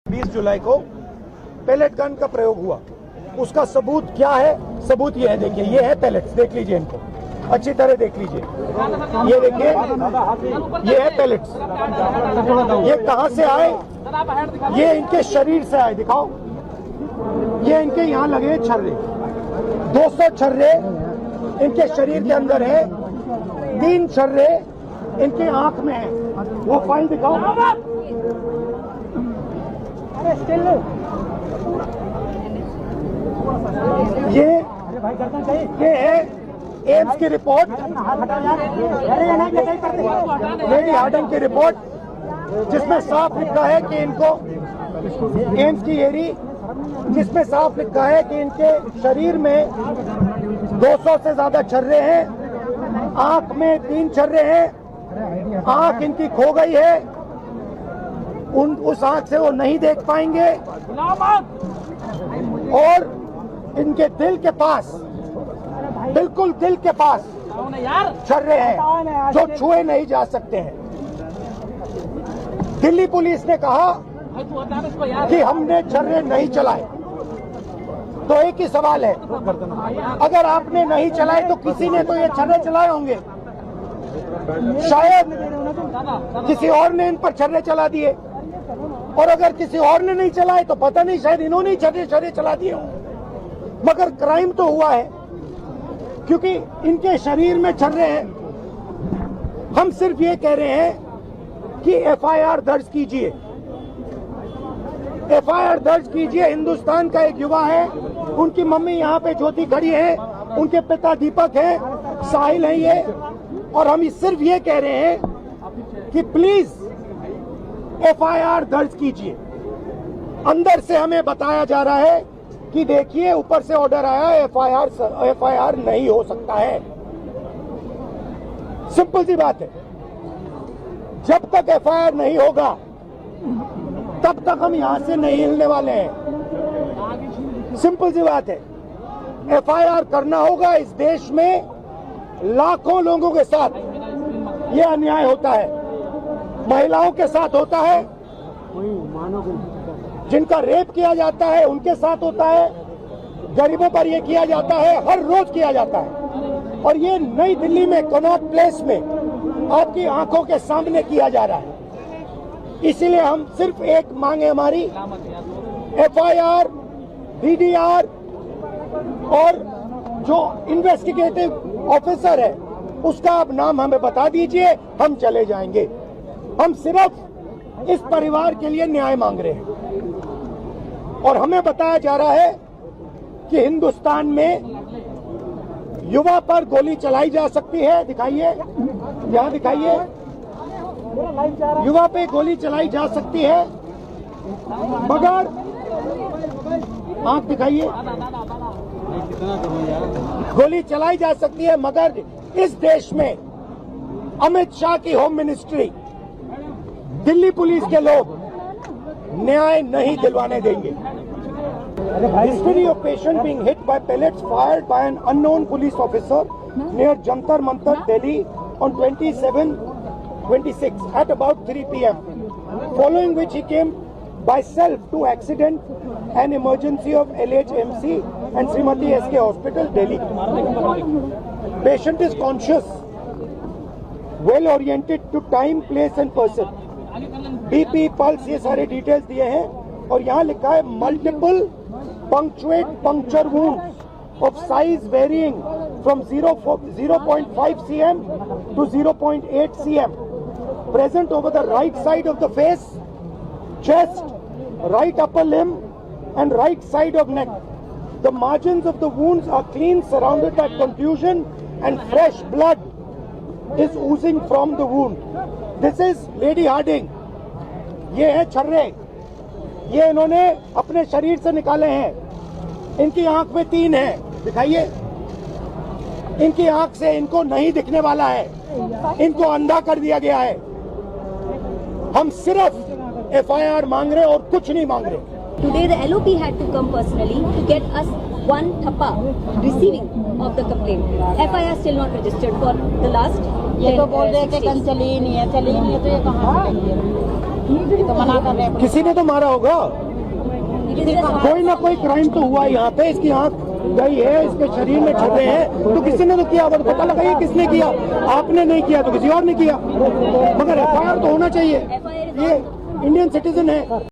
20 जुलाई को pellet gun का प्रयोग हुआ। उसका सबूत क्या है? सबूत ये है, देखिए ये है पैलेट्स, देख लीजिए इनको अच्छी तरह देख लीजिए। ये देखिए ये है पैलेट्स। ये कहां से आए? ये इनके शरीर से आए। दिखाओ, ये इनके यहाँ लगे छर्रे, 200 छर्रे इनके शरीर के अंदर है, 3 छर्रे इनके आंख में है। वो फाइल दिखाओ। ये है एम्स की रिपोर्ट, लेडी हार्डिंग की रिपोर्ट, जिसमें साफ लिखा है कि इनको एम्स की एरी, जिसमें साफ लिखा है कि इनके शरीर में 200 से ज्यादा छर्रे हैं, आंख में 3 छर्रे हैं, आंख इनकी खो गई है, उस आंख से वो नहीं देख पाएंगे, और इनके दिल के पास, बिल्कुल दिल के पास छर्रे हैं जो छुए नहीं जा सकते हैं। दिल्ली पुलिस ने कहा कि हमने छर्रे नहीं चलाए। तो एक ही सवाल है, अगर आपने नहीं चलाए तो किसी ने तो ये छर्रे चलाए होंगे। शायद किसी और ने इन पर छर्रे चला दिए, और अगर किसी और ने नहीं चलाए तो पता नहीं, शायद इन्होंने ही छर्रे चला दिए हों। मगर क्राइम तो हुआ है, क्योंकि इनके शरीर में छर्रे हैं। हम सिर्फ ये कह रहे हैं कि एफआईआर दर्ज कीजिए, एफआईआर दर्ज कीजिए। हिंदुस्तान का एक युवा है, उनकी मम्मी यहाँ पे ज्योति खड़ी है, उनके पिता दीपक है, साहिल है ये, और हम सिर्फ ये कह रहे हैं कि प्लीज एफआईआर दर्ज कीजिए। अंदर से हमें बताया जा रहा है कि देखिए ऊपर से ऑर्डर आया, एफआईआर नहीं हो सकता है। सिंपल सी बात है, जब तक एफआईआर नहीं होगा तब तक हम यहां से नहीं हिलने वाले हैं। सिंपल सी बात है, एफआईआर करना होगा। इस देश में लाखों लोगों के साथ ये अन्याय होता है, महिलाओं के साथ होता है, जिनका रेप किया जाता है उनके साथ होता है, गरीबों पर यह किया जाता है, हर रोज किया जाता है। और ये नई दिल्ली में कनॉट प्लेस में आपकी आंखों के सामने किया जा रहा है। इसीलिए हम सिर्फ एक मांग है हमारी, एफआईआर, डीडीआर, और जो इन्वेस्टिगेटिव ऑफिसर है उसका आप नाम हमें बता दीजिए, हम चले जाएंगे। हम सिर्फ इस परिवार के लिए न्याय मांग रहे हैं। और हमें बताया जा रहा है कि हिंदुस्तान में युवा पर गोली चलाई जा सकती है। दिखाइए, यहाँ दिखाइए, युवा पे गोली चलाई जा सकती है, मगर आंख दिखाइए, गोली चलाई जा सकती है, मगर इस देश में अमित शाह की होम मिनिस्ट्री, दिल्ली पुलिस के लोग न्याय नहीं दिलवाने देंगे। History of patient being hit by pellets fired by an unknown police officer near Jantar Mantar, Delhi on 27/26 at about 3 p.m. Following which he came by self to accident and emergency of LHMC and Srimati SK Hospital, Delhi. Patient is conscious, well oriented to time, place and person. BP, pulse, ये सारे details दिए हैं। और यहाँ लिखा है multiple punctuate puncture wounds of size varying from 0.5 cm to 0.8 cm present over the right side of the face, chest, right upper limb and right side of neck. The margins of the wounds are clean, surrounded by contusion, and fresh blood is oozing from the wound. This is Lady Harding. ये है छर्रे, ये इन्होंने अपने शरीर से निकाले हैं। इनकी आंख में 3 है, दिखाइए, इनकी आंख से इनको नहीं दिखने वाला है, इनको अंधा कर दिया गया है। हम सिर्फ एफआईआर मांग रहे और कुछ नहीं मांग रहे। Today the LOP had to come personally to get us one thappa receiving of the complaint. FIR still not registered for the last 10 ये तो बोल रहे थे कल चली ही नहीं है, तो ये कहाँ से लेंगे? किसी ने तो मारा होगा, कोई ना कोई क्राइम तो हुआ यहाँ पे, इसकी आंख गई है, इसके शरीर में छुपे हैं, तो किसी ने तो किया होगा, तो पता लगाइए किसने किया। आपने नहीं किया तो किसी और ने किया, मगर एफआईआर तो होना चाहिए, ये इंडियन सिटीजन है।